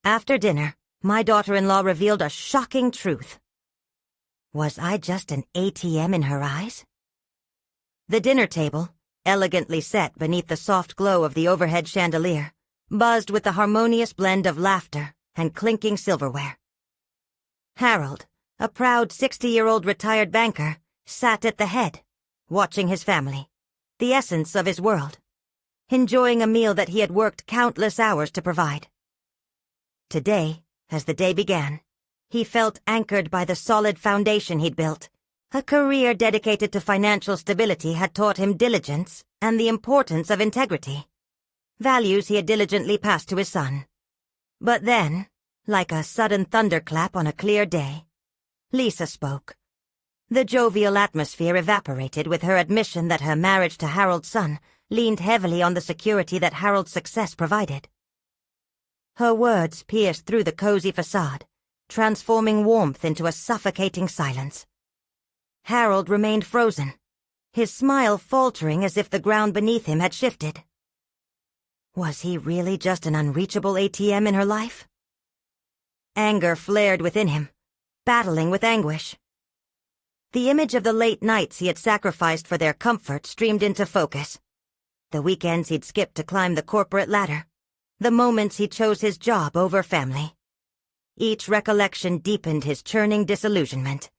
After dinner, my daughter-in-law revealed a shocking truth. Was I just an ATM in her eyes? The dinner table, elegantly set beneath the soft glow of the overhead chandelier, buzzed with the harmonious blend of laughter and clinking silverware. Harold, a proud 60-year-old retired banker, sat at the head, watching his family, the essence of his world, enjoying a meal that he had worked countless hours to provide. Today, as the day began, he felt anchored by the solid foundation he'd built. A career dedicated to financial stability had taught him diligence and the importance of integrity, values he had diligently passed to his son. But then, like a sudden thunderclap on a clear day, Lisa spoke. The jovial atmosphere evaporated with her admission that her marriage to Harold's son leaned heavily on the security that Harold's success provided. Her words pierced through the cozy facade, transforming warmth into a suffocating silence. Harold remained frozen, his smile faltering as if the ground beneath him had shifted. Was he really just an unreachable ATM in her life? Anger flared within him, battling with anguish. The image of the late nights he had sacrificed for their comfort streamed into focus. The weekends he'd skipped to climb the corporate ladder. The moments he chose his job over family. Each recollection deepened his churning disillusionment.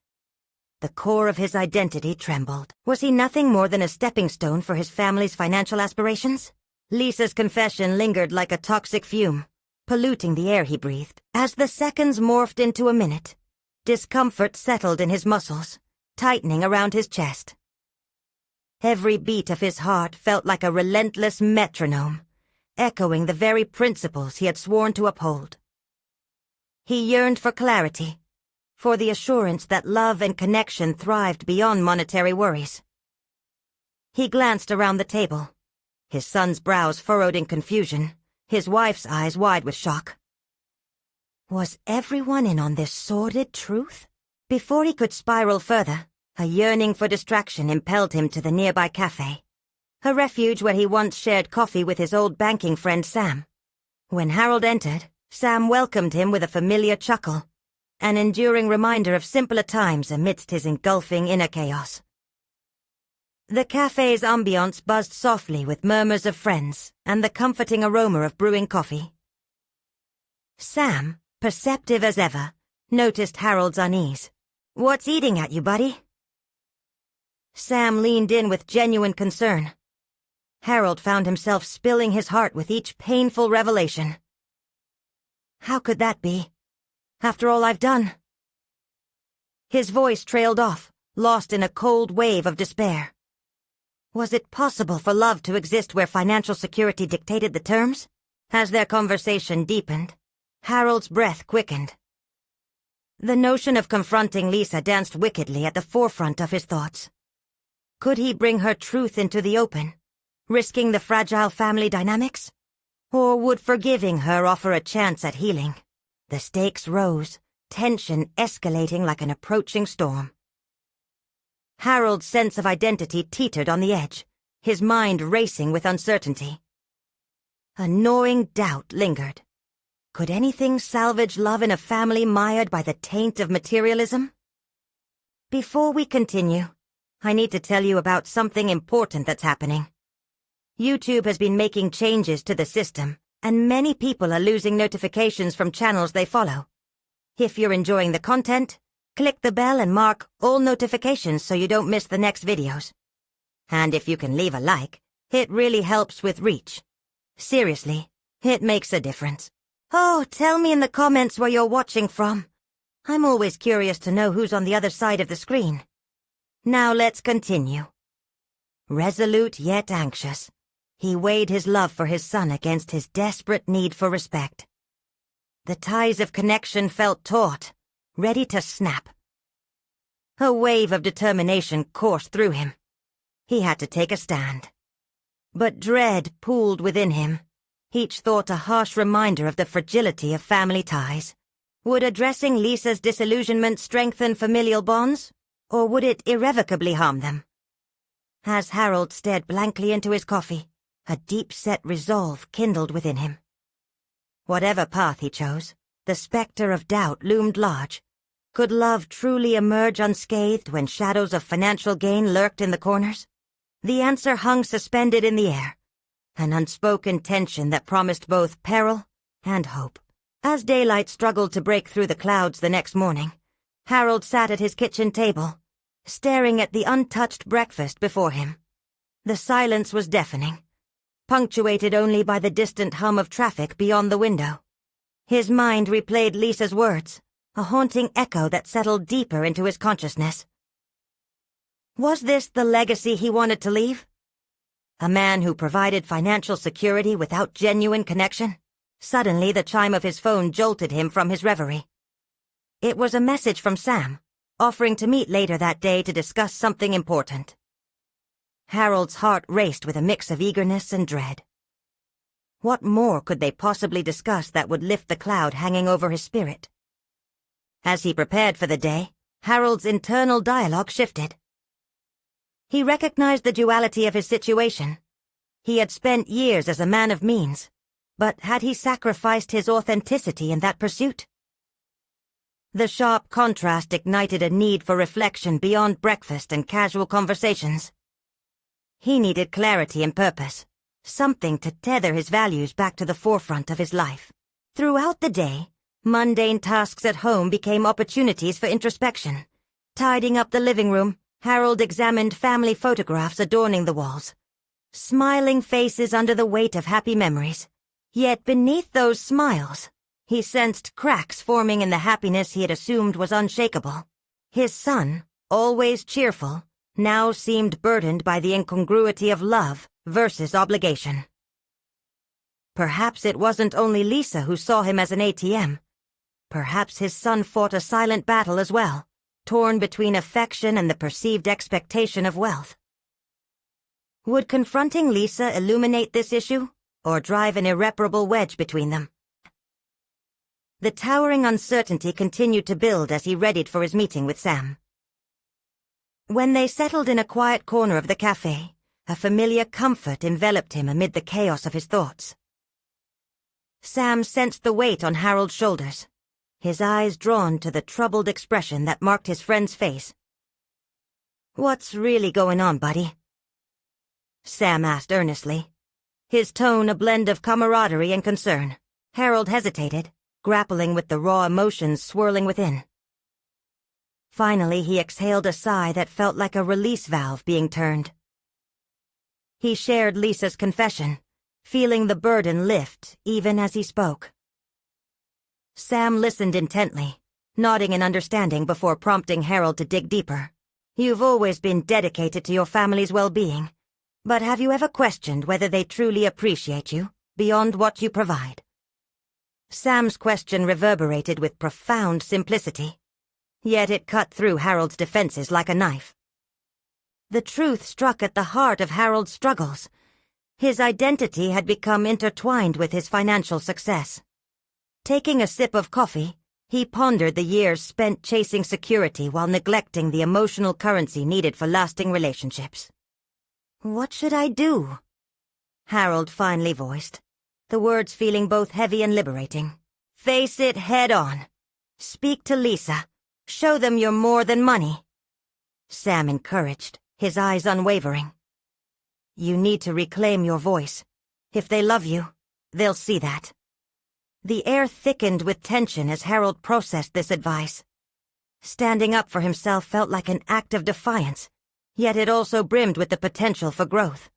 The core of his identity trembled. Was he nothing more than a stepping stone for his family's financial aspirations? Lisa's confession lingered like a toxic fume, polluting the air he breathed. As the seconds morphed into a minute, discomfort settled in his muscles, tightening around his chest. Every beat of his heart felt like a relentless metronome, echoing the very principles he had sworn to uphold. He yearned for clarity, for the assurance that love and connection thrived beyond monetary worries. He glanced around the table, his son's brows furrowed in confusion, his wife's eyes wide with shock. Was everyone in on this sordid truth? Before he could spiral further, a yearning for distraction impelled him to the nearby cafe, a refuge where he once shared coffee with his old banking friend Sam. When Harold entered, Sam welcomed him with a familiar chuckle, an enduring reminder of simpler times amidst his engulfing inner chaos. The cafe's ambiance buzzed softly with murmurs of friends and the comforting aroma of brewing coffee. Sam, perceptive as ever, noticed Harold's unease. "What's eating at you, buddy?" Sam leaned in with genuine concern. Harold found himself spilling his heart with each painful revelation. "How could that be? After all I've done?" His voice trailed off, lost in a cold wave of despair. Was it possible for love to exist where financial security dictated the terms? As their conversation deepened, Harold's breath quickened. The notion of confronting Lisa danced wickedly at the forefront of his thoughts. Could he bring her truth into the open, risking the fragile family dynamics? Or would forgiving her offer a chance at healing? The stakes rose, tension escalating like an approaching storm. Harold's sense of identity teetered on the edge, his mind racing with uncertainty. A gnawing doubt lingered. Could anything salvage love in a family mired by the taint of materialism? Before we continue, I need to tell you about something important that's happening. YouTube has been making changes to the system, and many people are losing notifications from channels they follow. If you're enjoying the content, click the bell and mark all notifications so you don't miss the next videos. And if you can leave a like, it really helps with reach. Seriously, it makes a difference. Oh, tell me in the comments where you're watching from. I'm always curious to know who's on the other side of the screen. Now let's continue. Resolute yet anxious, he weighed his love for his son against his desperate need for respect. The ties of connection felt taut, ready to snap. A wave of determination coursed through him. He had to take a stand. But dread pooled within him, each thought a harsh reminder of the fragility of family ties. Would addressing Lisa's disillusionment strengthen familial bonds, or would it irrevocably harm them? As Harold stared blankly into his coffee, a deep-set resolve kindled within him. Whatever path he chose, the specter of doubt loomed large. Could love truly emerge unscathed when shadows of financial gain lurked in the corners? The answer hung suspended in the air, an unspoken tension that promised both peril and hope. As daylight struggled to break through the clouds the next morning, Harold sat at his kitchen table, staring at the untouched breakfast before him. The silence was deafening, punctuated only by the distant hum of traffic beyond the window. His mind replayed Lisa's words, a haunting echo that settled deeper into his consciousness. Was this the legacy he wanted to leave? A man who provided financial security without genuine connection? Suddenly, the chime of his phone jolted him from his reverie. It was a message from Sam, offering to meet later that day to discuss something important. Harold's heart raced with a mix of eagerness and dread. What more could they possibly discuss that would lift the cloud hanging over his spirit? As he prepared for the day, Harold's internal dialogue shifted. He recognized the duality of his situation. He had spent years as a man of means, but had he sacrificed his authenticity in that pursuit? The sharp contrast ignited a need for reflection beyond breakfast and casual conversations. He needed clarity and purpose, something to tether his values back to the forefront of his life. Throughout the day, mundane tasks at home became opportunities for introspection. Tidying up the living room, Harold examined family photographs adorning the walls. Smiling faces under the weight of happy memories. Yet beneath those smiles, he sensed cracks forming in the happiness he had assumed was unshakable. His son, always cheerful, now seemed burdened by the incongruity of love versus obligation. Perhaps it wasn't only Lisa who saw him as an ATM. Perhaps his son fought a silent battle as well, torn between affection and the perceived expectation of wealth. Would confronting Lisa illuminate this issue, or drive an irreparable wedge between them? The towering uncertainty continued to build as he readied for his meeting with Sam. When they settled in a quiet corner of the cafe, a familiar comfort enveloped him amid the chaos of his thoughts. Sam sensed the weight on Harold's shoulders, his eyes drawn to the troubled expression that marked his friend's face. "What's really going on, buddy?" Sam asked earnestly, his tone a blend of camaraderie and concern. Harold hesitated, grappling with the raw emotions swirling within. Finally, he exhaled a sigh that felt like a release valve being turned. He shared Lisa's confession, feeling the burden lift even as he spoke. Sam listened intently, nodding in understanding before prompting Harold to dig deeper. "You've always been dedicated to your family's well-being, but have you ever questioned whether they truly appreciate you, beyond what you provide?" Sam's question reverberated with profound simplicity, yet it cut through Harold's defenses like a knife. The truth struck at the heart of Harold's struggles. His identity had become intertwined with his financial success. Taking a sip of coffee, he pondered the years spent chasing security while neglecting the emotional currency needed for lasting relationships. "What should I do?" Harold finally voiced, the words feeling both heavy and liberating. "Face it head on. Speak to Lisa. Show them you're more than money." Sam encouraged, his eyes unwavering. "You need to reclaim your voice. If they love you, they'll see that." The air thickened with tension as Harold processed this advice. Standing up for himself felt like an act of defiance, yet it also brimmed with the potential for growth.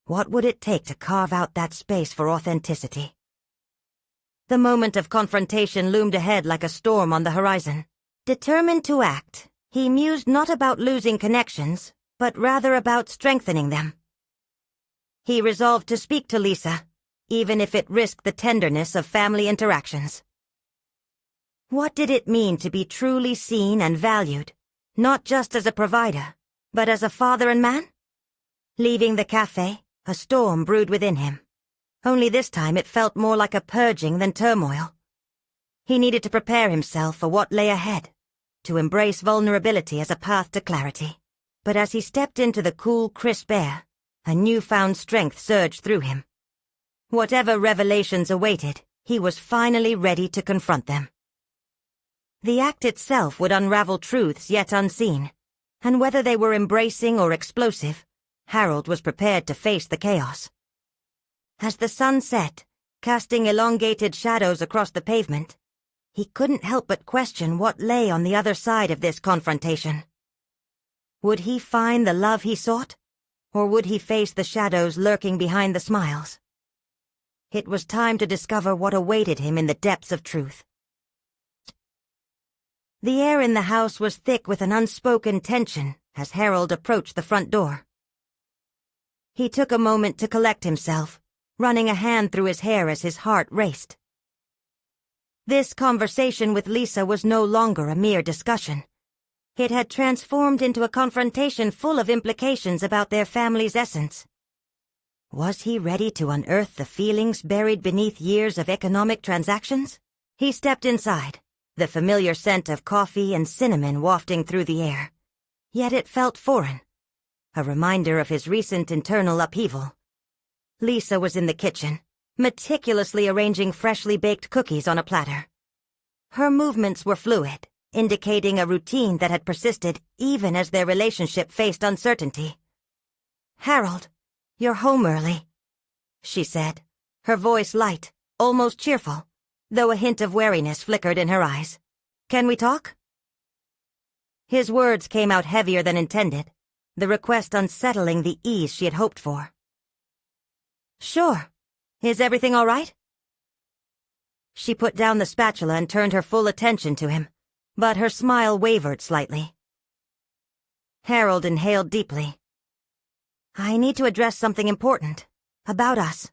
What would it take to carve out that space for authenticity? The moment of confrontation loomed ahead like a storm on the horizon. Determined to act, he mused not about losing connections, but rather about strengthening them. He resolved to speak to Lisa, even if it risked the tenderness of family interactions. What did it mean to be truly seen and valued, not just as a provider, but as a father and man? Leaving the cafe, a storm brewed within him. Only this time it felt more like a purging than turmoil. He needed to prepare himself for what lay ahead, to embrace vulnerability as a path to clarity. But as he stepped into the cool, crisp air, a newfound strength surged through him. Whatever revelations awaited, he was finally ready to confront them. The act itself would unravel truths yet unseen, and whether they were embracing or explosive, Harold was prepared to face the chaos. As the sun set, casting elongated shadows across the pavement, he couldn't help but question what lay on the other side of this confrontation. Would he find the love he sought, or would he face the shadows lurking behind the smiles? It was time to discover what awaited him in the depths of truth. The air in the house was thick with an unspoken tension as Harold approached the front door. He took a moment to collect himself, running a hand through his hair as his heart raced. This conversation with Lisa was no longer a mere discussion. It had transformed into a confrontation full of implications about their family's essence. Was he ready to unearth the feelings buried beneath years of economic transactions? He stepped inside, the familiar scent of coffee and cinnamon wafting through the air. Yet it felt foreign, a reminder of his recent internal upheaval. Lisa was in the kitchen, meticulously arranging freshly baked cookies on a platter. Her movements were fluid, indicating a routine that had persisted even as their relationship faced uncertainty. "Harold, you're home early," she said, her voice light, almost cheerful, though a hint of wariness flickered in her eyes. "Can we talk?" His words came out heavier than intended, the request unsettling the ease she had hoped for. "Sure. Is everything all right?" She put down the spatula and turned her full attention to him, but her smile wavered slightly. Harold inhaled deeply. "I need to address something important. About us.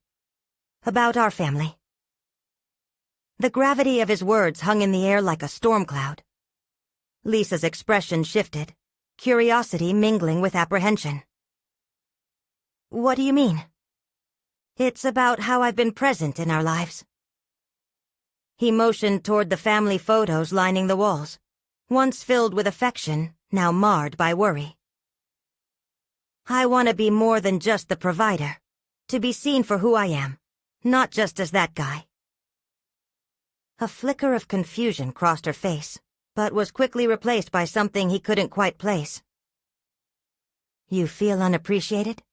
About our family." The gravity of his words hung in the air like a storm cloud. Lisa's expression shifted, curiosity mingling with apprehension. "What do you mean?" "It's about how I've been present in our lives." He motioned toward the family photos lining the walls, once filled with affection, now marred by worry. "I want to be more than just the provider, to be seen for who I am, not just as that guy." A flicker of confusion crossed her face, but was quickly replaced by something he couldn't quite place. "You feel unappreciated?"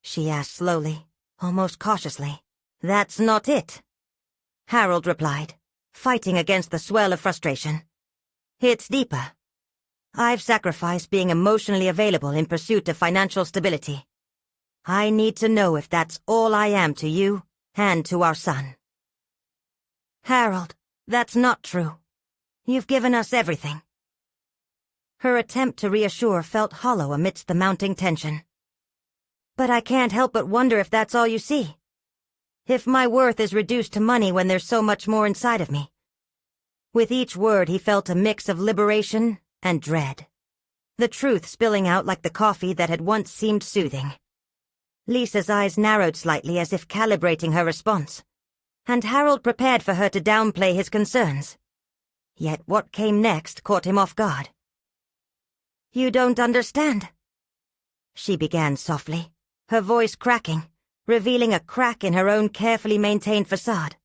she asked slowly, almost cautiously. "That's not it," Harold replied, fighting against the swell of frustration. "It's deeper. I've sacrificed being emotionally available in pursuit of financial stability. I need to know if that's all I am to you and to our son." "Harold, that's not true. You've given us everything." Her attempt to reassure felt hollow amidst the mounting tension. "But I can't help but wonder if that's all you see. If my worth is reduced to money when there's so much more inside of me." With each word he felt a mix of liberation and dread, the truth spilling out like the coffee that had once seemed soothing. Lisa's eyes narrowed slightly as if calibrating her response, and Harold prepared for her to downplay his concerns. Yet what came next caught him off guard. "You don't understand," she began softly, her voice cracking, revealing a crack in her own carefully maintained facade.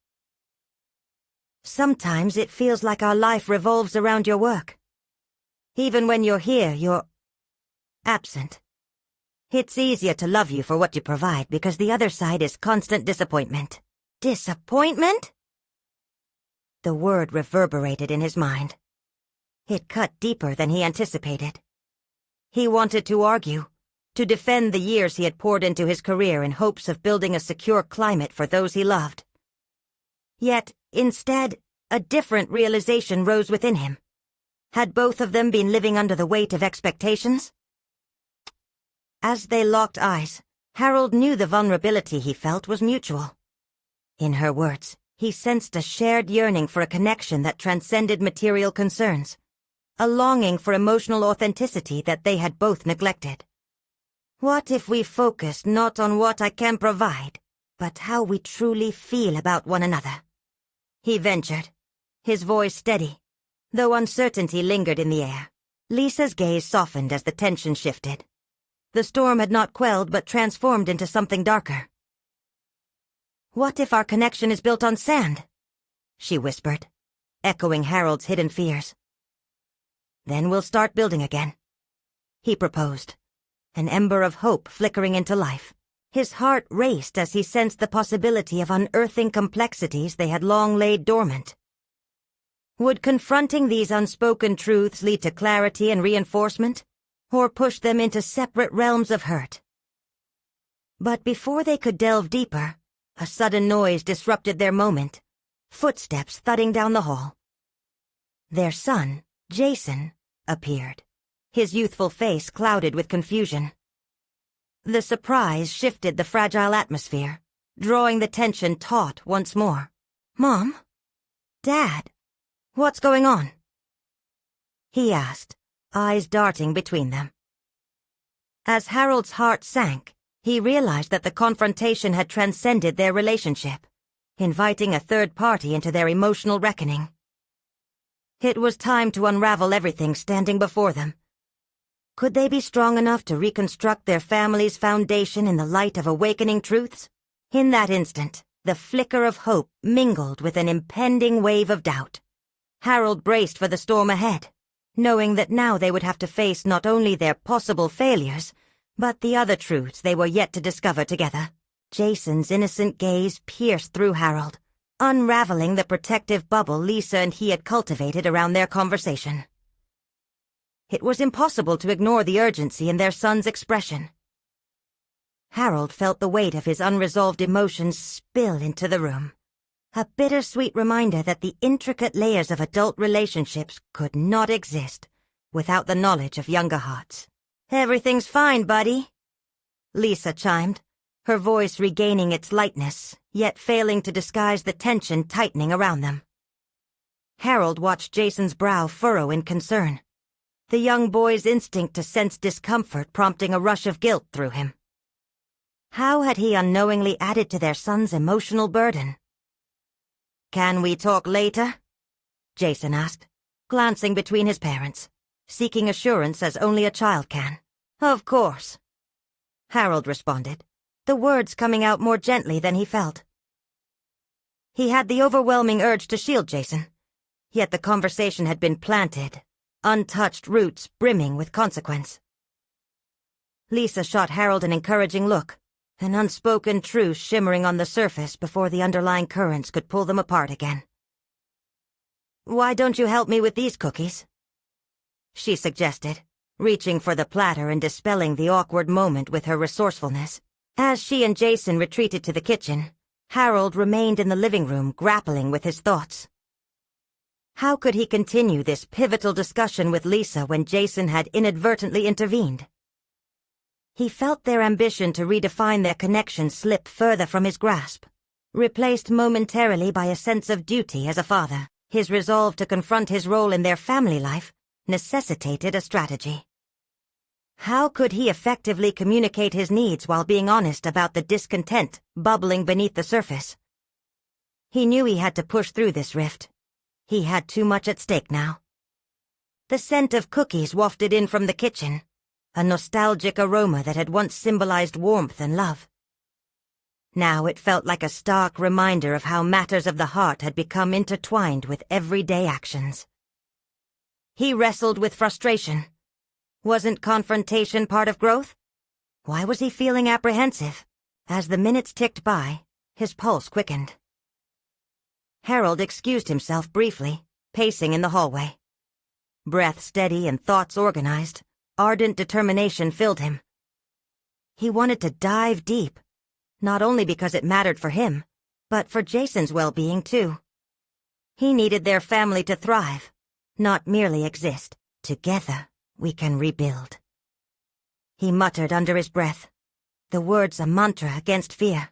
"Sometimes it feels like our life revolves around your work. Even when you're here, you're absent. It's easier to love you for what you provide because the other side is constant disappointment." "Disappointment?" The word reverberated in his mind. It cut deeper than he anticipated. He wanted to argue, to defend the years he had poured into his career in hopes of building a secure climate for those he loved. Yet, instead, a different realization rose within him. Had both of them been living under the weight of expectations? As they locked eyes, Harold knew the vulnerability he felt was mutual. In her words, he sensed a shared yearning for a connection that transcended material concerns, a longing for emotional authenticity that they had both neglected. "What if we focused not on what I can provide, but how we truly feel about one another?" he ventured, his voice steady, though uncertainty lingered in the air. Lisa's gaze softened as the tension shifted. The storm had not quelled but transformed into something darker. What if our connection is built on sand? She whispered, echoing Harold's hidden fears. Then we'll start building again, he proposed, an ember of hope flickering into life. His heart raced as he sensed the possibility of unearthing complexities they had long laid dormant. Would confronting these unspoken truths lead to clarity and reinforcement, or push them into separate realms of hurt? But before they could delve deeper, a sudden noise disrupted their moment, footsteps thudding down the hall. Their son, Jason, appeared, his youthful face clouded with confusion. The surprise shifted the fragile atmosphere, drawing the tension taut once more. "Mom? Dad? What's going on?" he asked, eyes darting between them. As Harold's heart sank, he realized that the confrontation had transcended their relationship, inviting a third party into their emotional reckoning. It was time to unravel everything standing before them. Could they be strong enough to reconstruct their family's foundation in the light of awakening truths? In that instant, the flicker of hope mingled with an impending wave of doubt. Harold braced for the storm ahead, knowing that now they would have to face not only their possible failures, but the other truths they were yet to discover together. Jason's innocent gaze pierced through Harold, unraveling the protective bubble Lisa and he had cultivated around their conversation. It was impossible to ignore the urgency in their son's expression. Harold felt the weight of his unresolved emotions spill into the room, a bittersweet reminder that the intricate layers of adult relationships could not exist without the knowledge of younger hearts. "Everything's fine, buddy," Lisa chimed, her voice regaining its lightness, yet failing to disguise the tension tightening around them. Harold watched Jason's brow furrow in concern, the young boy's instinct to sense discomfort prompting a rush of guilt through him. How had he unknowingly added to their son's emotional burden? "Can we talk later?" Jason asked, glancing between his parents, seeking assurance as only a child can. "Of course," Harold responded, the words coming out more gently than he felt. He had the overwhelming urge to shield Jason, yet the conversation had been planted, untouched roots brimming with consequence. Lisa shot Harold an encouraging look, an unspoken truth shimmering on the surface before the underlying currents could pull them apart again. "Why don't you help me with these cookies?" she suggested, reaching for the platter and dispelling the awkward moment with her resourcefulness. As she and Jason retreated to the kitchen, Harold remained in the living room grappling with his thoughts. How could he continue this pivotal discussion with Lisa when Jason had inadvertently intervened? He felt their ambition to redefine their connection slip further from his grasp, replaced momentarily by a sense of duty as a father. His resolve to confront his role in their family life necessitated a strategy. How could he effectively communicate his needs while being honest about the discontent bubbling beneath the surface? He knew he had to push through this rift. He had too much at stake now. The scent of cookies wafted in from the kitchen, a nostalgic aroma that had once symbolized warmth and love. Now it felt like a stark reminder of how matters of the heart had become intertwined with everyday actions. He wrestled with frustration. Wasn't confrontation part of growth? Why was he feeling apprehensive? As the minutes ticked by, his pulse quickened. Harold excused himself briefly, pacing in the hallway. Breath steady and thoughts organized, ardent determination filled him. He wanted to dive deep, not only because it mattered for him, but for Jason's well-being too. He needed their family to thrive, not merely exist. "Together, we can rebuild," he muttered under his breath, the words a mantra against fear.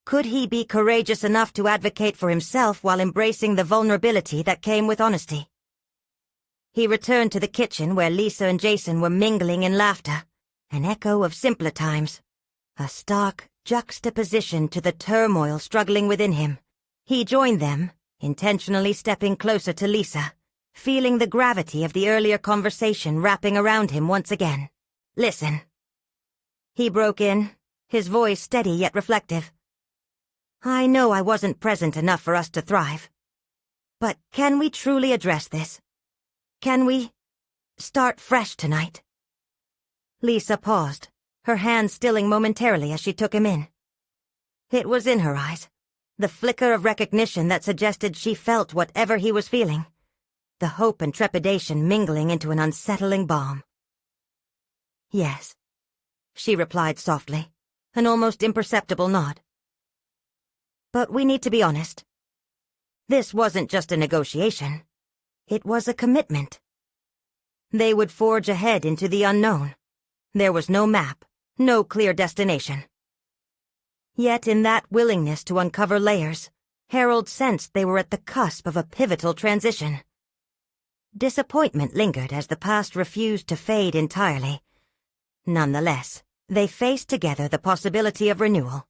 Could he be courageous enough to advocate for himself while embracing the vulnerability that came with honesty? He returned to the kitchen where Lisa and Jason were mingling in laughter, an echo of simpler times, a stark juxtaposition to the turmoil struggling within him. He joined them, intentionally stepping closer to Lisa, feeling the gravity of the earlier conversation wrapping around him once again. "Listen," he broke in, his voice steady yet reflective. I know I wasn't present enough for us to thrive. But can we truly address this? Can we start fresh tonight?" Lisa paused, her hand stilling momentarily as she took him in. It was in her eyes, the flicker of recognition that suggested she felt whatever he was feeling, the hope and trepidation mingling into an unsettling balm. "Yes," she replied softly, an almost imperceptible nod. "But we need to be honest. This wasn't just a negotiation. It was a commitment. They would forge ahead into the unknown. There was no map, no clear destination. Yet in that willingness to uncover layers, Harold sensed they were at the cusp of a pivotal transition. Disappointment lingered as the past refused to fade entirely. Nonetheless, they faced together the possibility of renewal.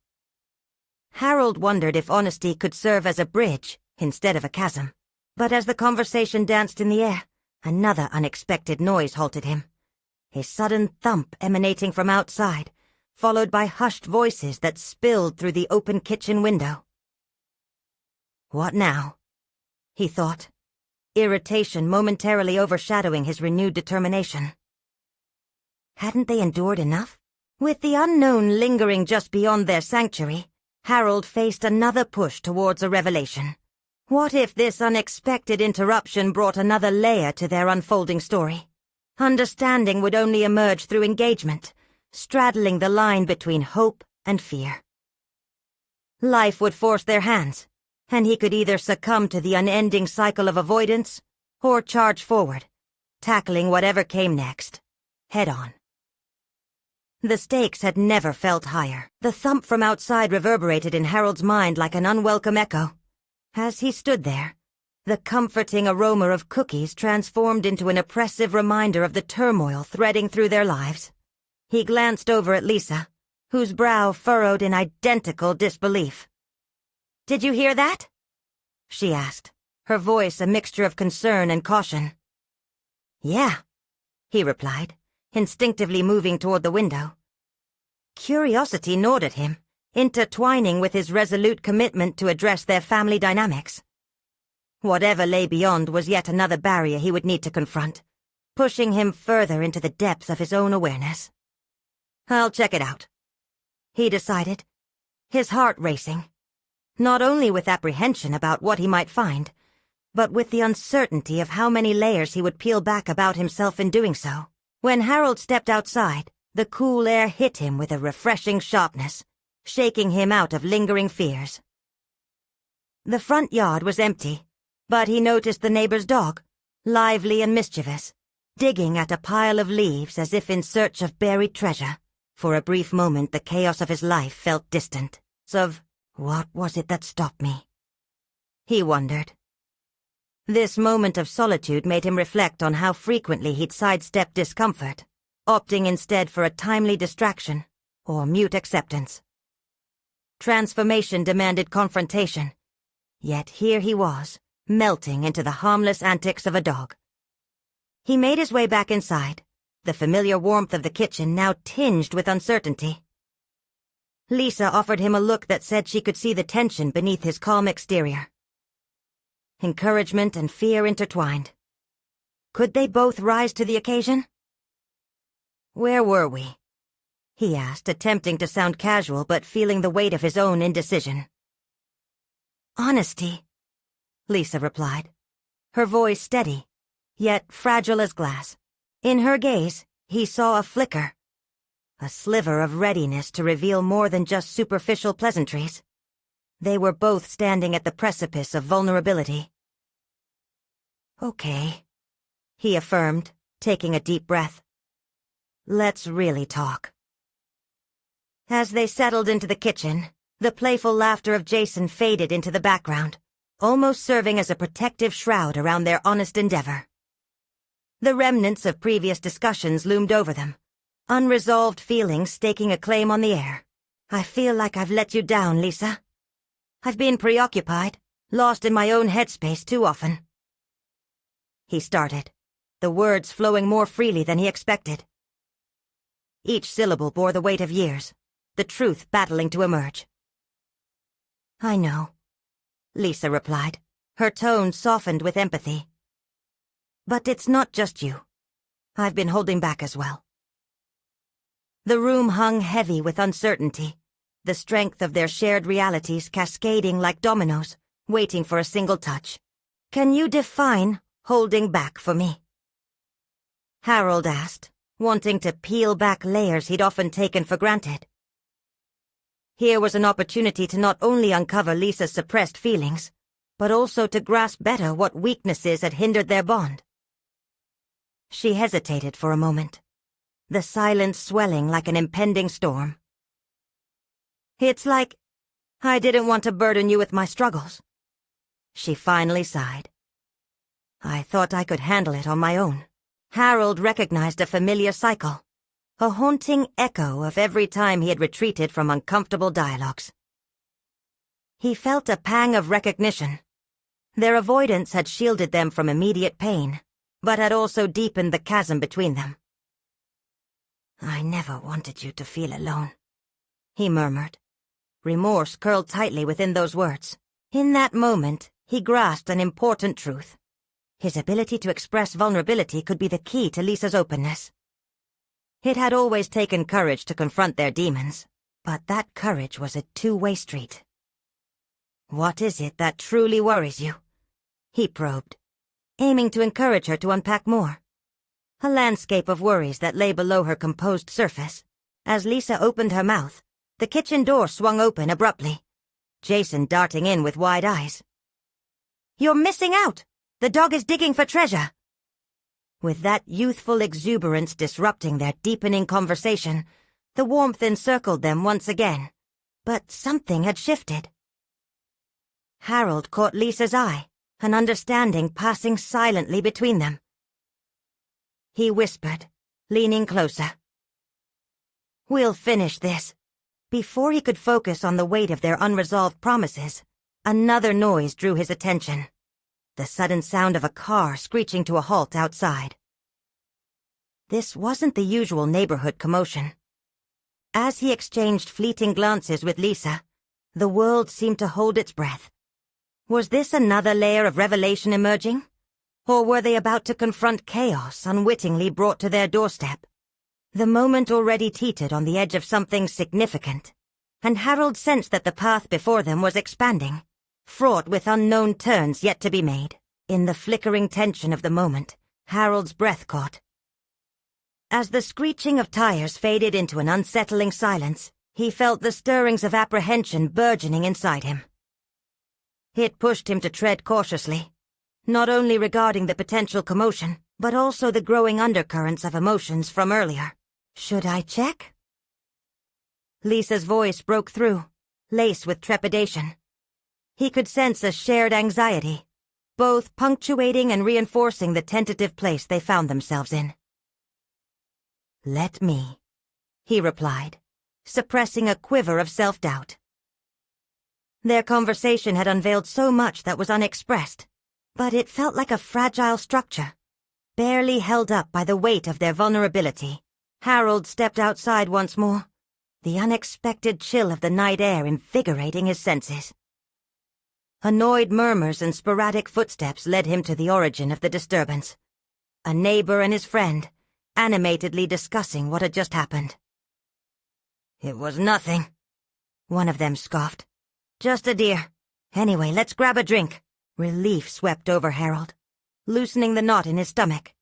Harold wondered if honesty could serve as a bridge instead of a chasm. But as the conversation danced in the air, another unexpected noise halted him. A sudden thump emanating from outside, followed by hushed voices that spilled through the open kitchen window. "What now?" he thought, irritation momentarily overshadowing his renewed determination. Hadn't they endured enough? With the unknown lingering just beyond their sanctuary, Harold faced another push towards a revelation. What if this unexpected interruption brought another layer to their unfolding story? Understanding would only emerge through engagement, straddling the line between hope and fear. Life would force their hands, and he could either succumb to the unending cycle of avoidance or charge forward, tackling whatever came next, head on. The stakes had never felt higher. The thump from outside reverberated in Harold's mind like an unwelcome echo. As he stood there, the comforting aroma of cookies transformed into an oppressive reminder of the turmoil threading through their lives. He glanced over at Lisa, whose brow furrowed in identical disbelief. "Did you hear that?" she asked, her voice a mixture of concern and caution. "Yeah," he replied, instinctively moving toward the window. Curiosity gnawed at him, intertwining with his resolute commitment to address their family dynamics. Whatever lay beyond was yet another barrier he would need to confront, pushing him further into the depths of his own awareness. "I'll check it out," he decided, his heart racing, not only with apprehension about what he might find, but with the uncertainty of how many layers he would peel back about himself in doing so. When Harold stepped outside, the cool air hit him with a refreshing sharpness, shaking him out of lingering fears. The front yard was empty, but he noticed the neighbor's dog, lively and mischievous, digging at a pile of leaves as if in search of buried treasure. For a brief moment the chaos of his life felt distant. What was it that stopped me? He wondered. This moment of solitude made him reflect on how frequently he'd sidestepped discomfort, opting instead for a timely distraction or mute acceptance. Transformation demanded confrontation, yet here he was, melting into the harmless antics of a dog. He made his way back inside, the familiar warmth of the kitchen now tinged with uncertainty. Lisa offered him a look that said she could see the tension beneath his calm exterior. Encouragement and fear intertwined. Could they both rise to the occasion? "Where were we?" he asked, attempting to sound casual but feeling the weight of his own indecision. "Honesty," Lisa replied, her voice steady, yet fragile as glass. In her gaze, he saw a flicker, a sliver of readiness to reveal more than just superficial pleasantries. They were both standing at the precipice of vulnerability. "Okay," he affirmed, taking a deep breath. "Let's really talk." As they settled into the kitchen, the playful laughter of Jason faded into the background, almost serving as a protective shroud around their honest endeavor. The remnants of previous discussions loomed over them, unresolved feelings staking a claim on the air. "I feel like I've let you down, Lisa. I've been preoccupied, lost in my own headspace too often." He started, the words flowing more freely than he expected. Each syllable bore the weight of years, the truth battling to emerge. I know, Lisa replied, her tone softened with empathy. But it's not just you. I've been holding back as well. The room hung heavy with uncertainty, the strength of their shared realities cascading like dominoes, waiting for a single touch. Can you define holding back for me? Harold asked, wanting to peel back layers he'd often taken for granted. Here was an opportunity to not only uncover Lisa's suppressed feelings, but also to grasp better what weaknesses had hindered their bond. She hesitated for a moment, the silence swelling like an impending storm. It's like I didn't want to burden you with my struggles. She finally sighed. I thought I could handle it on my own. Harold recognized a familiar cycle, a haunting echo of every time he had retreated from uncomfortable dialogues. He felt a pang of recognition. Their avoidance had shielded them from immediate pain, but had also deepened the chasm between them. I never wanted you to feel alone, he murmured. Remorse curled tightly within those words. In that moment, he grasped an important truth. His ability to express vulnerability could be the key to Lisa's openness. It had always taken courage to confront their demons, but that courage was a two-way street. What is it that truly worries you? He probed, aiming to encourage her to unpack more. A landscape of worries that lay below her composed surface. As Lisa opened her mouth, the kitchen door swung open abruptly, Jason darting in with wide eyes. You're missing out! The dog is digging for treasure! With that youthful exuberance disrupting their deepening conversation, the warmth encircled them once again. But something had shifted. Harold caught Lisa's eye, an understanding passing silently between them. He whispered, leaning closer. We'll finish this. Before he could focus on the weight of their unresolved promises, another noise drew his attention. The sudden sound of a car screeching to a halt outside. This wasn't the usual neighborhood commotion. As he exchanged fleeting glances with Lisa, the world seemed to hold its breath. Was this another layer of revelation emerging? Or were they about to confront chaos unwittingly brought to their doorstep? The moment already teetered on the edge of something significant, and Harold sensed that the path before them was expanding, fraught with unknown turns yet to be made. In the flickering tension of the moment, Harold's breath caught. As the screeching of tires faded into an unsettling silence, he felt the stirrings of apprehension burgeoning inside him. It pushed him to tread cautiously, not only regarding the potential commotion, but also the growing undercurrents of emotions from earlier. Should I check? Lisa's voice broke through, laced with trepidation. He could sense a shared anxiety, both punctuating and reinforcing the tentative place they found themselves in. Let me, he replied, suppressing a quiver of self-doubt. Their conversation had unveiled so much that was unexpressed, but it felt like a fragile structure, barely held up by the weight of their vulnerability. Harold stepped outside once more, the unexpected chill of the night air invigorating his senses. Annoyed murmurs and sporadic footsteps led him to the origin of the disturbance. A neighbor and his friend, animatedly discussing what had just happened. It was nothing, one of them scoffed. Just a deer. Anyway, let's grab a drink. Relief swept over Harold, loosening the knot in his stomach.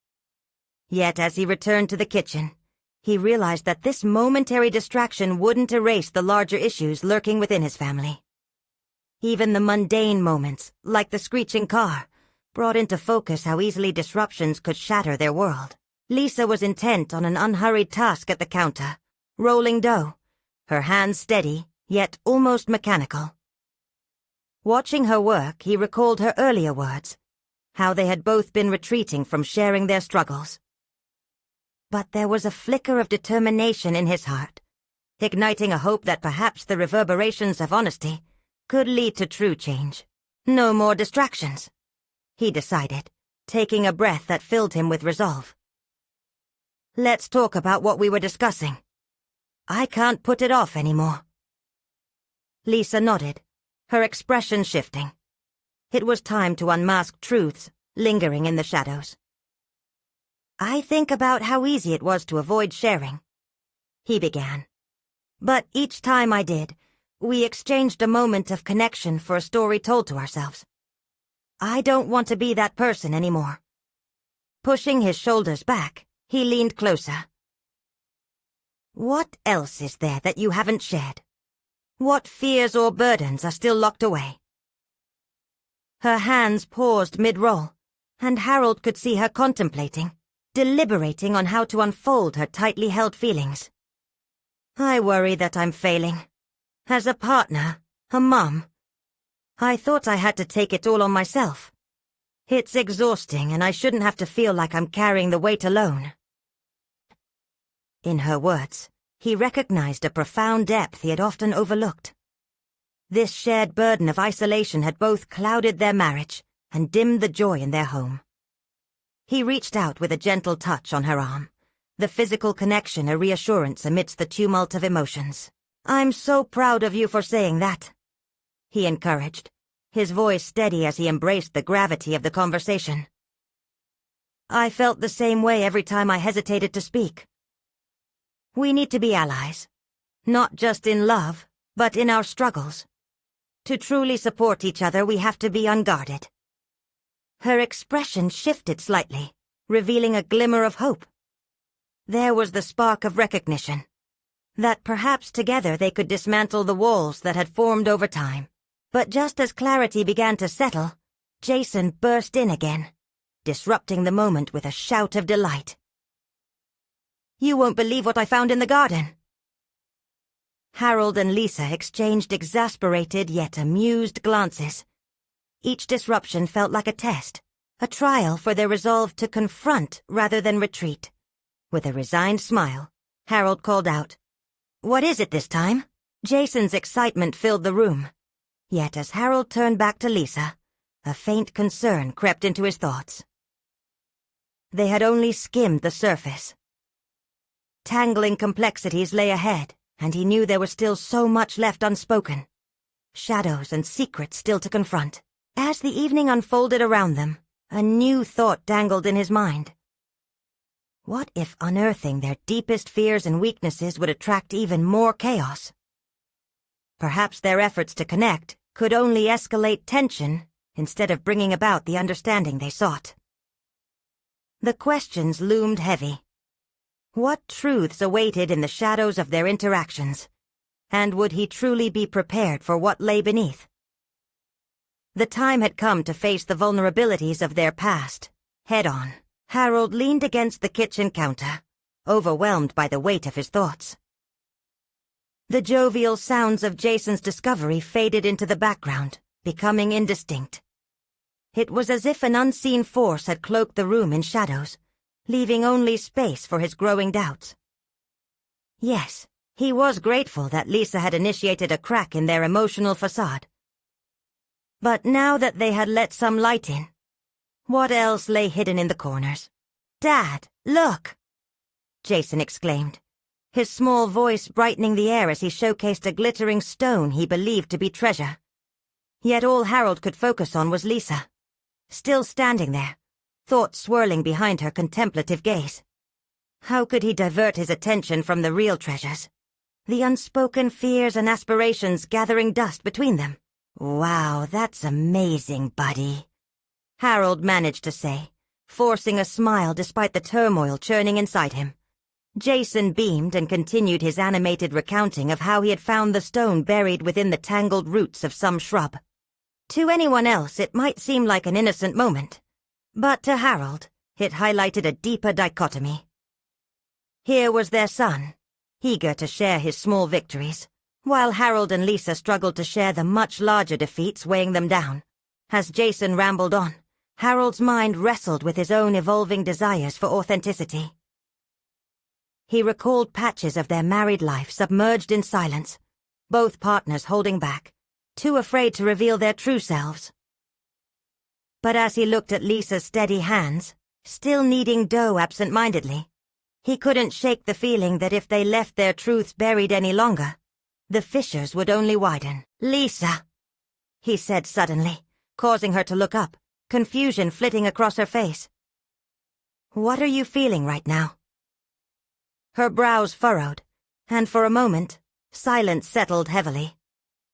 Yet as he returned to the kitchen, he realized that this momentary distraction wouldn't erase the larger issues lurking within his family. Even the mundane moments, like the screeching car, brought into focus how easily disruptions could shatter their world. Lisa was intent on an unhurried task at the counter, rolling dough, her hands steady, yet almost mechanical. Watching her work, he recalled her earlier words, how they had both been retreating from sharing their struggles. But there was a flicker of determination in his heart, igniting a hope that perhaps the reverberations of honesty could lead to true change. No more distractions, he decided, taking a breath that filled him with resolve. Let's talk about what we were discussing. I can't put it off anymore. Lisa nodded, her expression shifting. It was time to unmask truths lingering in the shadows. "I think about how easy it was to avoid sharing," he began. "But each time I did, we exchanged a moment of connection for a story told to ourselves. I don't want to be that person anymore." Pushing his shoulders back, he leaned closer. "What else is there that you haven't shared? What fears or burdens are still locked away?" Her hands paused mid-roll, and Harold could see her contemplating, deliberating on how to unfold her tightly held feelings. "I worry that I'm failing. As a partner, a mum. I thought I had to take it all on myself. It's exhausting, and I shouldn't have to feel like I'm carrying the weight alone." In her words, he recognized a profound depth he had often overlooked. This shared burden of isolation had both clouded their marriage and dimmed the joy in their home. He reached out with a gentle touch on her arm, the physical connection a reassurance amidst the tumult of emotions. "I'm so proud of you for saying that," he encouraged, his voice steady as he embraced the gravity of the conversation. "I felt the same way every time I hesitated to speak. We need to be allies, not just in love, but in our struggles. To truly support each other, we have to be unguarded." Her expression shifted slightly, revealing a glimmer of hope. There was the spark of recognition, that perhaps together they could dismantle the walls that had formed over time. But just as clarity began to settle, Jason burst in again, disrupting the moment with a shout of delight. "You won't believe what I found in the garden." Harold and Lisa exchanged exasperated yet amused glances. Each disruption felt like a test, a trial for their resolve to confront rather than retreat. With a resigned smile, Harold called out, "What is it this time?" Jason's excitement filled the room. Yet as Harold turned back to Lisa, a faint concern crept into his thoughts. They had only skimmed the surface. Tangling complexities lay ahead, and he knew there was still so much left unspoken. Shadows and secrets still to confront. As the evening unfolded around them, a new thought dangled in his mind. What if unearthing their deepest fears and weaknesses would attract even more chaos? Perhaps their efforts to connect could only escalate tension instead of bringing about the understanding they sought. The questions loomed heavy. What truths awaited in the shadows of their interactions? And would he truly be prepared for what lay beneath? The time had come to face the vulnerabilities of their past, head-on. Harold leaned against the kitchen counter, overwhelmed by the weight of his thoughts. The jovial sounds of Jason's discovery faded into the background, becoming indistinct. It was as if an unseen force had cloaked the room in shadows, leaving only space for his growing doubts. Yes, he was grateful that Lisa had initiated a crack in their emotional facade. But now that they had let some light in, what else lay hidden in the corners? "Dad, look!" Jason exclaimed, his small voice brightening the air as he showcased a glittering stone he believed to be treasure. Yet all Harold could focus on was Lisa, still standing there, thoughts swirling behind her contemplative gaze. How could he divert his attention from the real treasures? The unspoken fears and aspirations gathering dust between them. "Wow, that's amazing, buddy," Harold managed to say, forcing a smile despite the turmoil churning inside him. Jason beamed and continued his animated recounting of how he had found the stone buried within the tangled roots of some shrub. To anyone else, it might seem like an innocent moment, but to Harold, it highlighted a deeper dichotomy. Here was their son, eager to share his small victories, while Harold and Lisa struggled to share the much larger defeats weighing them down. As Jason rambled on, Harold's mind wrestled with his own evolving desires for authenticity. He recalled patches of their married life submerged in silence, both partners holding back, too afraid to reveal their true selves. But as he looked at Lisa's steady hands, still kneading dough absent-mindedly, he couldn't shake the feeling that if they left their truths buried any longer, the fissures would only widen. "Lisa!" he said suddenly, causing her to look up, confusion flitting across her face. What are you feeling right now? Her brows furrowed, and for a moment, silence settled heavily,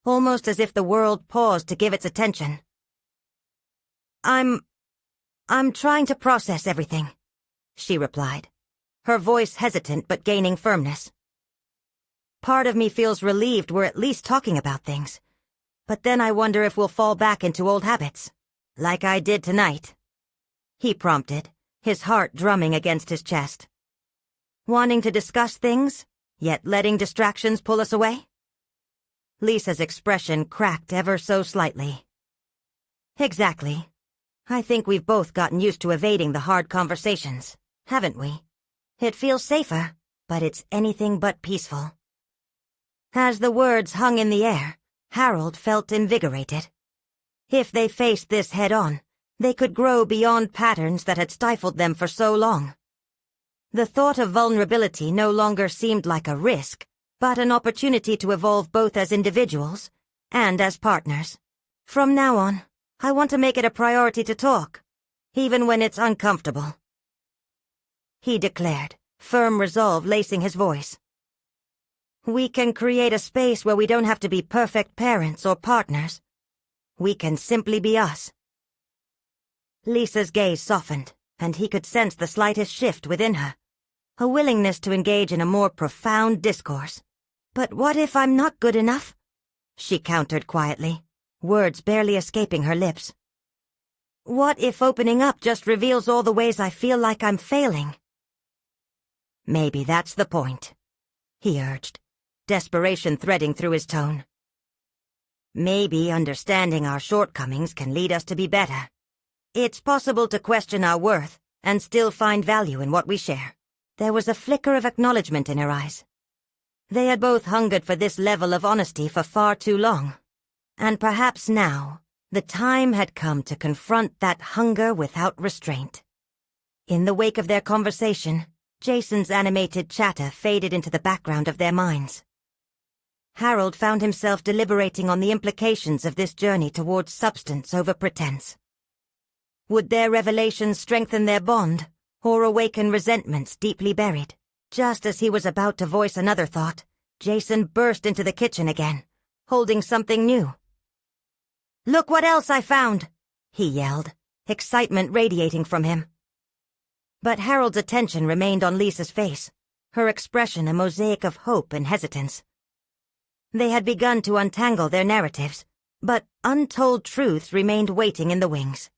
almost as if the world paused to give its attention. I'm trying to process everything, she replied, her voice hesitant but gaining firmness. Part of me feels relieved we're at least talking about things, but then I wonder if we'll fall back into old habits, like I did tonight. He prompted, his heart drumming against his chest. Wanting to discuss things, yet letting distractions pull us away? Lisa's expression cracked ever so slightly. Exactly. I think we've both gotten used to evading the hard conversations, haven't we? It feels safer, but it's anything but peaceful. As the words hung in the air, Harold felt invigorated. If they faced this head-on, they could grow beyond patterns that had stifled them for so long. The thought of vulnerability no longer seemed like a risk, but an opportunity to evolve both as individuals and as partners. From now on, I want to make it a priority to talk, even when it's uncomfortable, he declared, firm resolve lacing his voice. We can create a space where we don't have to be perfect parents or partners. We can simply be us. Lisa's gaze softened, and he could sense the slightest shift within her, a willingness to engage in a more profound discourse. But what if I'm not good enough? She countered quietly, words barely escaping her lips. What if opening up just reveals all the ways I feel like I'm failing? Maybe that's the point, he urged, desperation threading through his tone. Maybe understanding our shortcomings can lead us to be better. It's possible to question our worth and still find value in what we share. There was a flicker of acknowledgement in her eyes. They had both hungered for this level of honesty for far too long, and perhaps now the time had come to confront that hunger without restraint. In the wake of their conversation, Jason's animated chatter faded into the background of their minds. Harold found himself deliberating on the implications of this journey towards substance over pretense. Would their revelations strengthen their bond, or awaken resentments deeply buried? Just as he was about to voice another thought, Jason burst into the kitchen again, holding something new. "Look what else I found!" he yelled, excitement radiating from him. But Harold's attention remained on Lisa's face, her expression a mosaic of hope and hesitance. They had begun to untangle their narratives, but untold truths remained waiting in the wings,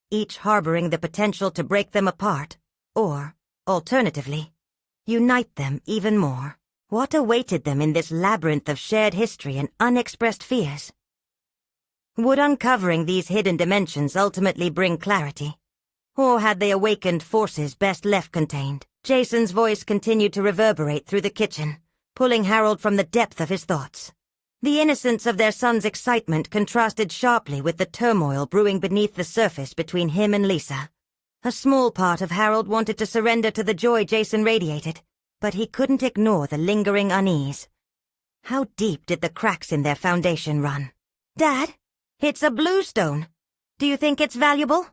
each harboring the potential to break them apart, or, alternatively, unite them even more. What awaited them in this labyrinth of shared history and unexpressed fears? Would uncovering these hidden dimensions ultimately bring clarity? Or had they awakened forces best left contained? Jason's voice continued to reverberate through the kitchen, pulling Harold from the depth of his thoughts. The innocence of their son's excitement contrasted sharply with the turmoil brewing beneath the surface between him and Lisa. A small part of Harold wanted to surrender to the joy Jason radiated, but he couldn't ignore the lingering unease. How deep did the cracks in their foundation run? "Dad, it's a bluestone. Do you think it's valuable?"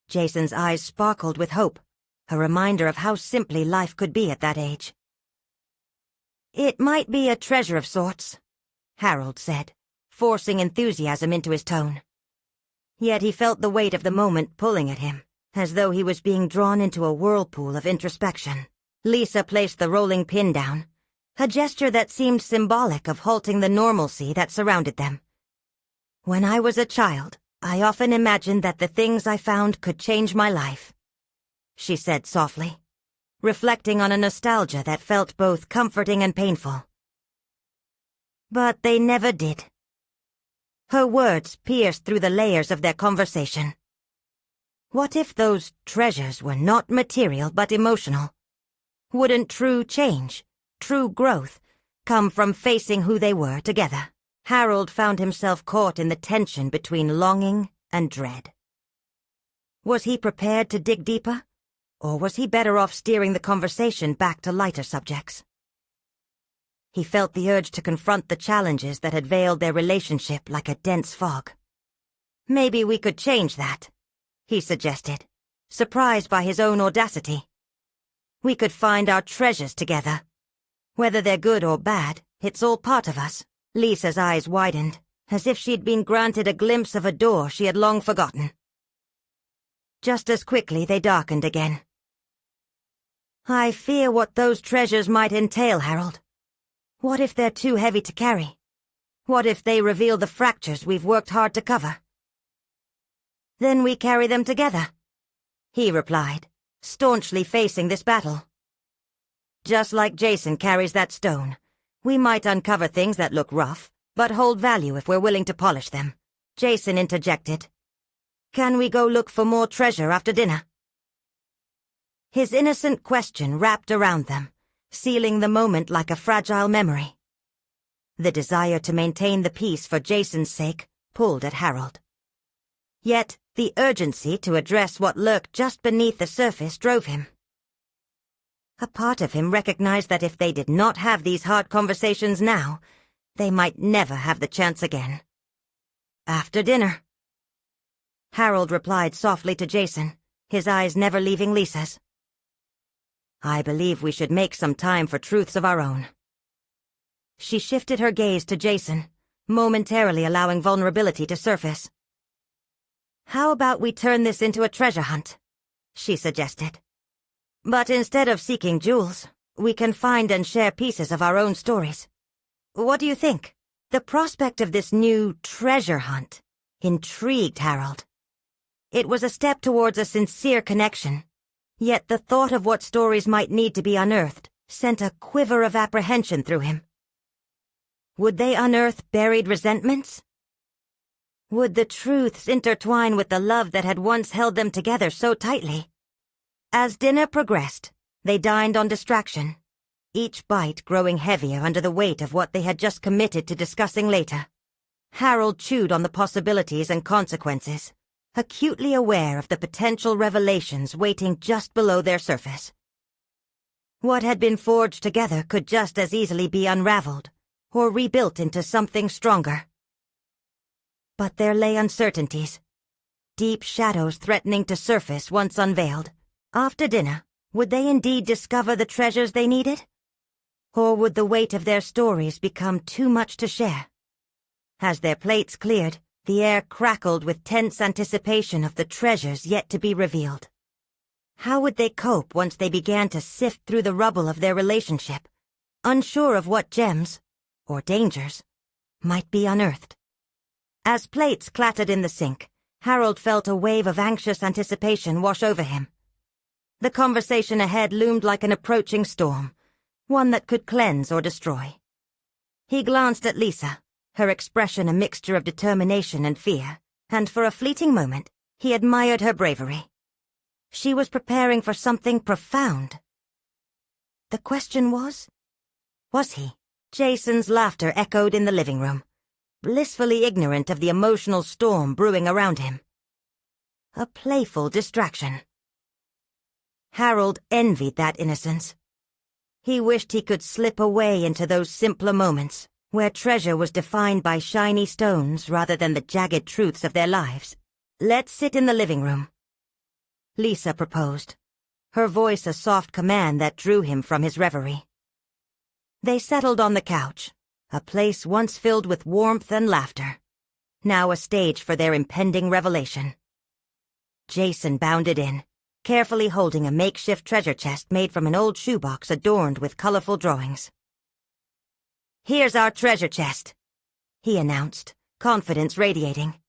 Jason's eyes sparkled with hope, a reminder of how simply life could be at that age. "It might be a treasure of sorts," Harold said, forcing enthusiasm into his tone. Yet he felt the weight of the moment pulling at him, as though he was being drawn into a whirlpool of introspection. Lisa placed the rolling pin down, a gesture that seemed symbolic of halting the normalcy that surrounded them. "When I was a child, I often imagined that the things I found could change my life," she said softly, reflecting on a nostalgia that felt both comforting and painful. But they never did. Her words pierced through the layers of their conversation. What if those treasures were not material but emotional? Wouldn't true change, true growth, come from facing who they were together? Harold found himself caught in the tension between longing and dread. Was he prepared to dig deeper? Or was he better off steering the conversation back to lighter subjects? He felt the urge to confront the challenges that had veiled their relationship like a dense fog. "Maybe we could change that," he suggested, surprised by his own audacity. "We could find our treasures together. Whether they're good or bad, it's all part of us." Lisa's eyes widened, as if she'd been granted a glimpse of a door she had long forgotten. Just as quickly they darkened again. "I fear what those treasures might entail, Harold. What if they're too heavy to carry? What if they reveal the fractures we've worked hard to cover?" "Then we carry them together," he replied, staunchly facing this battle. "Just like Jason carries that stone, we might uncover things that look rough, but hold value if we're willing to polish them," Jason interjected. "Can we go look for more treasure after dinner?" His innocent question wrapped around them, sealing the moment like a fragile memory. The desire to maintain the peace for Jason's sake pulled at Harold. Yet the urgency to address what lurked just beneath the surface drove him. A part of him recognized that if they did not have these hard conversations now, they might never have the chance again. "After dinner," Harold replied softly to Jason, his eyes never leaving Lisa's. "I believe we should make some time for truths of our own." She shifted her gaze to Jason, momentarily allowing vulnerability to surface. "How about we turn this into a treasure hunt?" she suggested. "But instead of seeking jewels, we can find and share pieces of our own stories. What do you think?" The prospect of this new treasure hunt intrigued Harold. It was a step towards a sincere connection, yet the thought of what stories might need to be unearthed sent a quiver of apprehension through him. Would they unearth buried resentments? Would the truths intertwine with the love that had once held them together so tightly? As dinner progressed, they dined on distraction, each bite growing heavier under the weight of what they had just committed to discussing later. Harold chewed on the possibilities and consequences, acutely aware of the potential revelations waiting just below their surface. What had been forged together could just as easily be unraveled, or rebuilt into something stronger. But there lay uncertainties, deep shadows threatening to surface once unveiled. After dinner, would they indeed discover the treasures they needed? Or would the weight of their stories become too much to share? As their plates cleared, the air crackled with tense anticipation of the treasures yet to be revealed. How would they cope once they began to sift through the rubble of their relationship, unsure of what gems, or dangers, might be unearthed? As plates clattered in the sink, Harold felt a wave of anxious anticipation wash over him. The conversation ahead loomed like an approaching storm, one that could cleanse or destroy. He glanced at Lisa, her expression a mixture of determination and fear, and for a fleeting moment, he admired her bravery. She was preparing for something profound. The question was he? Jason's laughter echoed in the living room, blissfully ignorant of the emotional storm brewing around him. A playful distraction. Harold envied that innocence. He wished he could slip away into those simpler moments, where treasure was defined by shiny stones rather than the jagged truths of their lives. "Let's sit in the living room," Lisa proposed, her voice a soft command that drew him from his reverie. They settled on the couch, a place once filled with warmth and laughter, now a stage for their impending revelation. Jason bounded in, carefully holding a makeshift treasure chest made from an old shoebox adorned with colorful drawings. "Here's our treasure chest," he announced, confidence radiating.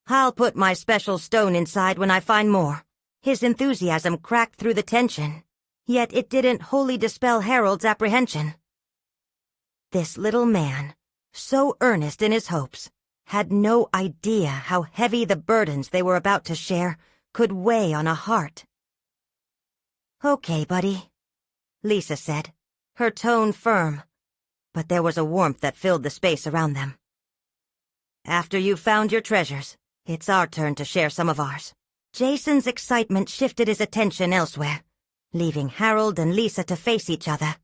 "I'll put my special stone inside when I find more." His enthusiasm cracked through the tension, yet it didn't wholly dispel Harold's apprehension. This little man, so earnest in his hopes, had no idea how heavy the burdens they were about to share could weigh on a heart. "Okay, buddy," Lisa said, her tone firm, but there was a warmth that filled the space around them. "After you've found your treasures, it's our turn to share some of ours." Jason's excitement shifted his attention elsewhere, leaving Harold and Lisa to face each other.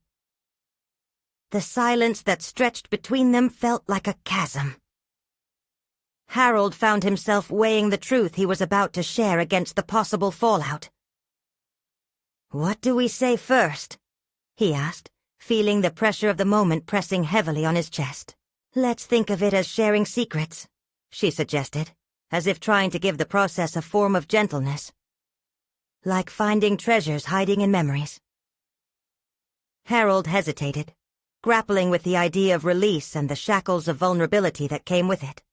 The silence that stretched between them felt like a chasm. Harold found himself weighing the truth he was about to share against the possible fallout. "What do we say first?" he asked, feeling the pressure of the moment pressing heavily on his chest. "Let's think of it as sharing secrets," she suggested, as if trying to give the process a form of gentleness. "Like finding treasures hiding in memories." Harold hesitated, grappling with the idea of release and the shackles of vulnerability that came with it.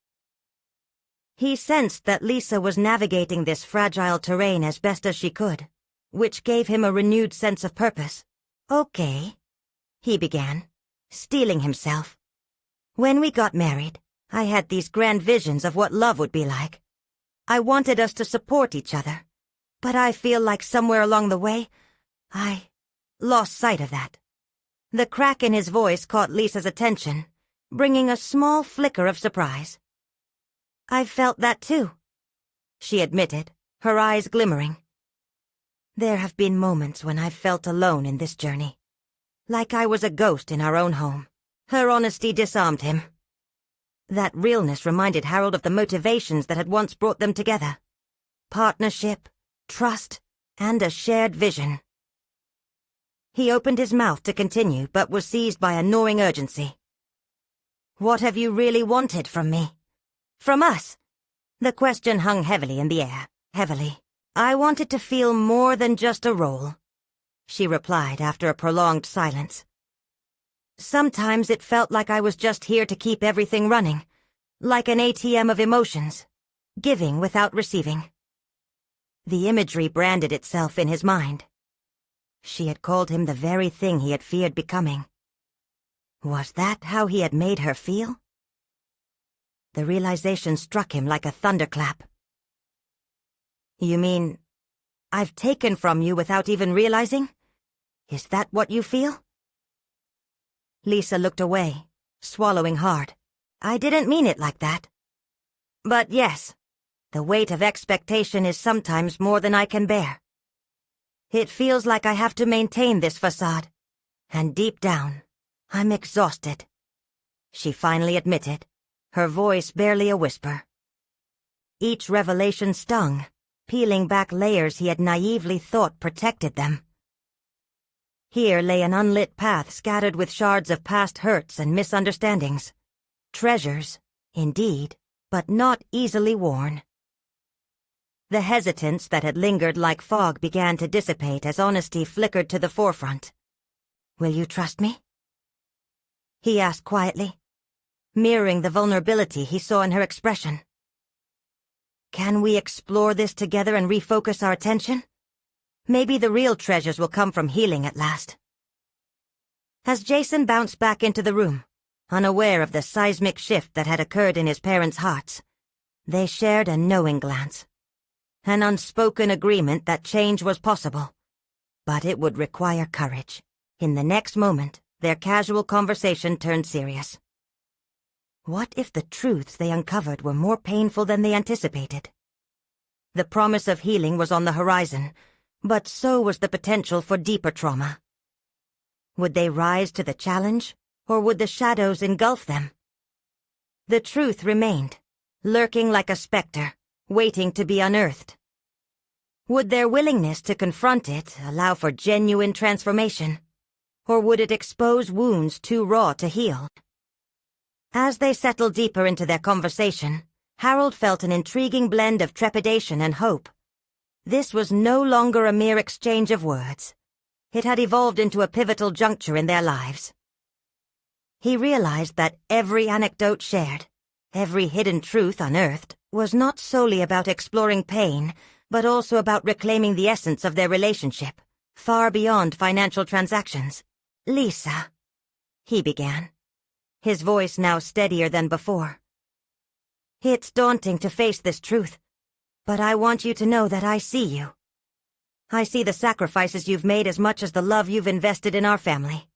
He sensed that Lisa was navigating this fragile terrain as best as she could, which gave him a renewed sense of purpose. "Okay," he began, steeling himself. "When we got married, I had these grand visions of what love would be like. I wanted us to support each other, but I feel like somewhere along the way, I lost sight of that." The crack in his voice caught Lisa's attention, bringing a small flicker of surprise. "I've felt that too," she admitted, her eyes glimmering. "There have been moments when I've felt alone in this journey, like I was a ghost in our own home." Her honesty disarmed him. That realness reminded Harold of the motivations that had once brought them together: partnership, trust, and a shared vision. He opened his mouth to continue, but was seized by a gnawing urgency. "What have you really wanted from me? From us?" The question hung heavily in the air, heavily. "I wanted to feel more than just a role," she replied after a prolonged silence. "Sometimes it felt like I was just here to keep everything running, like an ATM of emotions, giving without receiving." The imagery branded itself in his mind. She had called him the very thing he had feared becoming. Was that how he had made her feel? The realization struck him like a thunderclap. "You mean, I've taken from you without even realizing? Is that what you feel?" Lisa looked away, swallowing hard. "I didn't mean it like that. But yes, the weight of expectation is sometimes more than I can bear. It feels like I have to maintain this facade, and deep down, I'm exhausted," she finally admitted, her voice barely a whisper. Each revelation stung, peeling back layers he had naively thought protected them. Here lay an unlit path scattered with shards of past hurts and misunderstandings. Treasures, indeed, but not easily worn. The hesitance that had lingered like fog began to dissipate as honesty flickered to the forefront. "Will you trust me?" he asked quietly, mirroring the vulnerability he saw in her expression. "Can we explore this together and refocus our attention? Maybe the real treasures will come from healing at last." As Jason bounced back into the room, unaware of the seismic shift that had occurred in his parents' hearts, they shared a knowing glance. An unspoken agreement that change was possible, but it would require courage. In the next moment, their casual conversation turned serious. What if the truths they uncovered were more painful than they anticipated? The promise of healing was on the horizon, but so was the potential for deeper trauma. Would they rise to the challenge, or would the shadows engulf them? The truth remained, lurking like a specter, waiting to be unearthed. Would their willingness to confront it allow for genuine transformation, or would it expose wounds too raw to heal? As they settled deeper into their conversation, Harold felt an intriguing blend of trepidation and hope. This was no longer a mere exchange of words. It had evolved into a pivotal juncture in their lives. He realized that every anecdote shared, every hidden truth unearthed, was not solely about exploring pain, but also about reclaiming the essence of their relationship, far beyond financial transactions. "Lisa," he began, his voice now steadier than before. "It's daunting to face this truth, but I want you to know that I see you. I see the sacrifices you've made as much as the love you've invested in our family."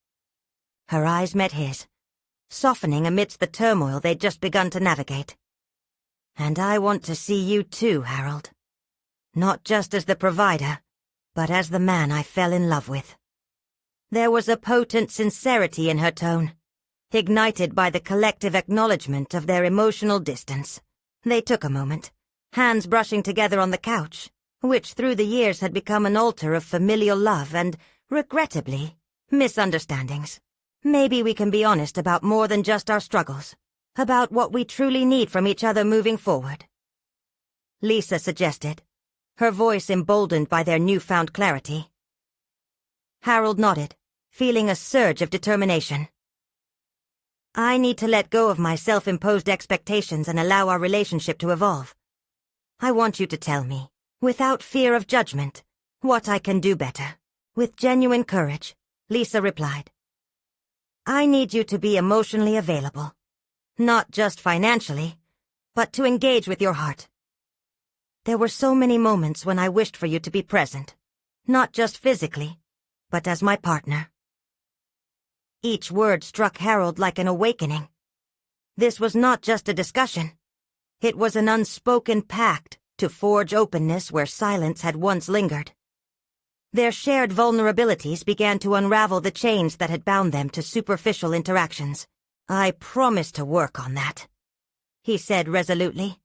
Her eyes met his, softening amidst the turmoil they'd just begun to navigate. "And I want to see you too, Harold. Not just as the provider, but as the man I fell in love with." There was a potent sincerity in her tone, ignited by the collective acknowledgement of their emotional distance. They took a moment, hands brushing together on the couch, which through the years had become an altar of familial love and, regrettably, misunderstandings. Maybe we can be honest about more than just our struggles, about what we truly need from each other moving forward. Lisa suggested, her voice emboldened by their newfound clarity. Harold nodded, feeling a surge of determination. I need to let go of my self-imposed expectations and allow our relationship to evolve. I want you to tell me, without fear of judgment, what I can do better. With genuine courage, Lisa replied. I need you to be emotionally available. Not just financially, but to engage with your heart. There were so many moments when I wished for you to be present, not just physically, but as my partner. Each word struck Harold like an awakening. This was not just a discussion. It was an unspoken pact to forge openness where silence had once lingered. Their shared vulnerabilities began to unravel the chains that had bound them to superficial interactions. I promise to work on that, he said resolutely.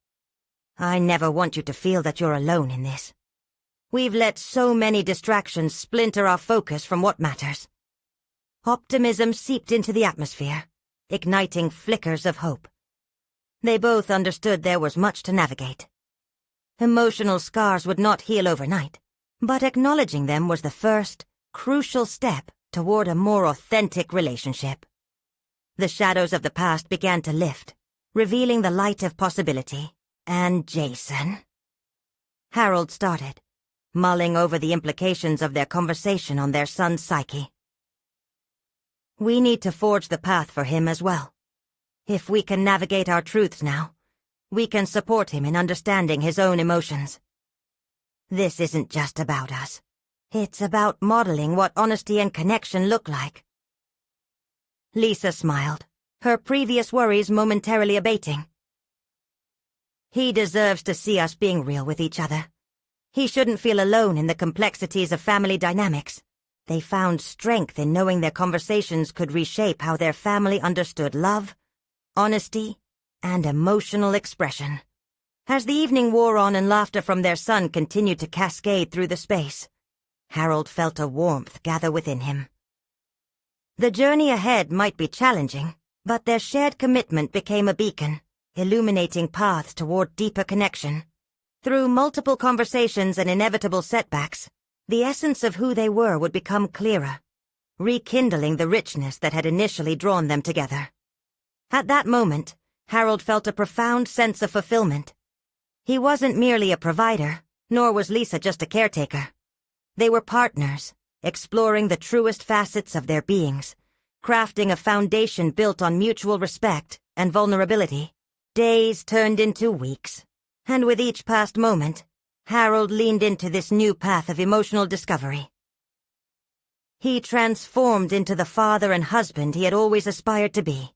I never want you to feel that you're alone in this. We've let so many distractions splinter our focus from what matters. Optimism seeped into the atmosphere, igniting flickers of hope. They both understood there was much to navigate. Emotional scars would not heal overnight, but acknowledging them was the first, crucial step toward a more authentic relationship. The shadows of the past began to lift, revealing the light of possibility. And Jason? Harold started, mulling over the implications of their conversation on their son's psyche. We need to forge the path for him as well. If we can navigate our truths now, we can support him in understanding his own emotions. This isn't just about us. It's about modeling what honesty and connection look like. Lisa smiled, her previous worries momentarily abating. He deserves to see us being real with each other. He shouldn't feel alone in the complexities of family dynamics. They found strength in knowing their conversations could reshape how their family understood love, honesty, and emotional expression. As the evening wore on and laughter from their son continued to cascade through the space, Harold felt a warmth gather within him. The journey ahead might be challenging, but their shared commitment became a beacon, illuminating paths toward deeper connection. Through multiple conversations and inevitable setbacks, the essence of who they were would become clearer, rekindling the richness that had initially drawn them together. At that moment, Harold felt a profound sense of fulfillment. He wasn't merely a provider, nor was Lisa just a caretaker. They were partners, exploring the truest facets of their beings, crafting a foundation built on mutual respect and vulnerability. Days turned into weeks, and with each past moment, Harold leaned into this new path of emotional discovery. He transformed into the father and husband he had always aspired to be,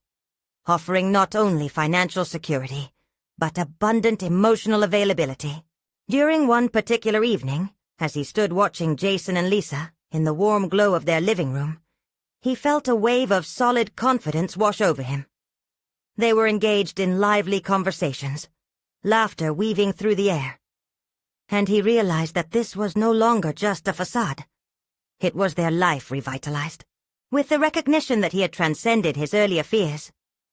offering not only financial security, but abundant emotional availability. During one particular evening, as he stood watching Jason and Lisa in the warm glow of their living room, he felt a wave of solid confidence wash over him. They were engaged in lively conversations, laughter weaving through the air. And he realized that this was no longer just a facade. It was their life revitalized. With the recognition that he had transcended his earlier fears,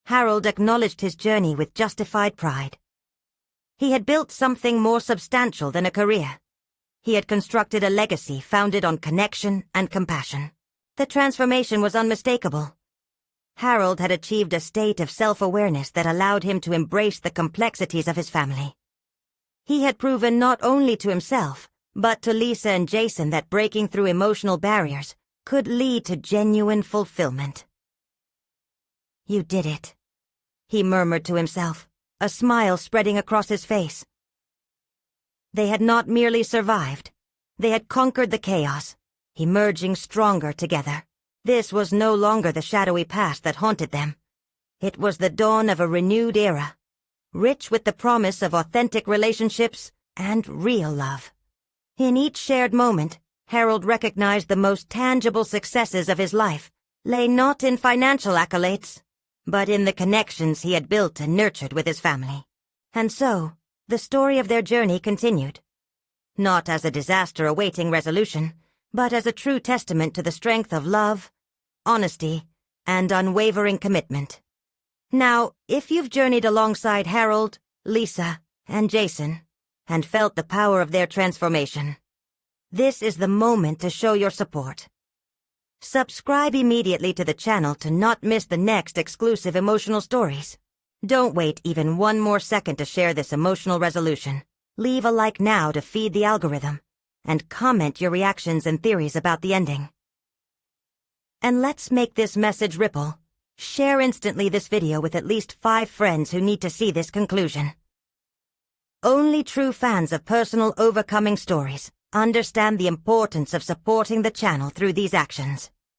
Harold acknowledged his journey with justified pride. He had built something more substantial than a career. He had constructed a legacy founded on connection and compassion. The transformation was unmistakable. Harold had achieved a state of self-awareness that allowed him to embrace the complexities of his family. He had proven not only to himself, but to Lisa and Jason that breaking through emotional barriers could lead to genuine fulfillment. You did it, he murmured to himself, a smile spreading across his face. They had not merely survived, they had conquered the chaos, emerging stronger together. This was no longer the shadowy past that haunted them. It was the dawn of a renewed era, rich with the promise of authentic relationships and real love. In each shared moment, Harold recognized the most tangible successes of his life lay not in financial accolades, but in the connections he had built and nurtured with his family. And so, the story of their journey continued. Not as a disaster awaiting resolution, but as a true testament to the strength of love, honesty, and unwavering commitment. Now, if you've journeyed alongside Harold, Lisa, and Jason, and felt the power of their transformation, this is the moment to show your support. Subscribe immediately to the channel to not miss the next exclusive emotional stories. Don't wait even one more second to share this emotional resolution. Leave a like now to feed the algorithm, and comment your reactions and theories about the ending. And let's make this message ripple. Share instantly this video with at least 5 friends who need to see this conclusion. Only true fans of personal overcoming stories understand the importance of supporting the channel through these actions.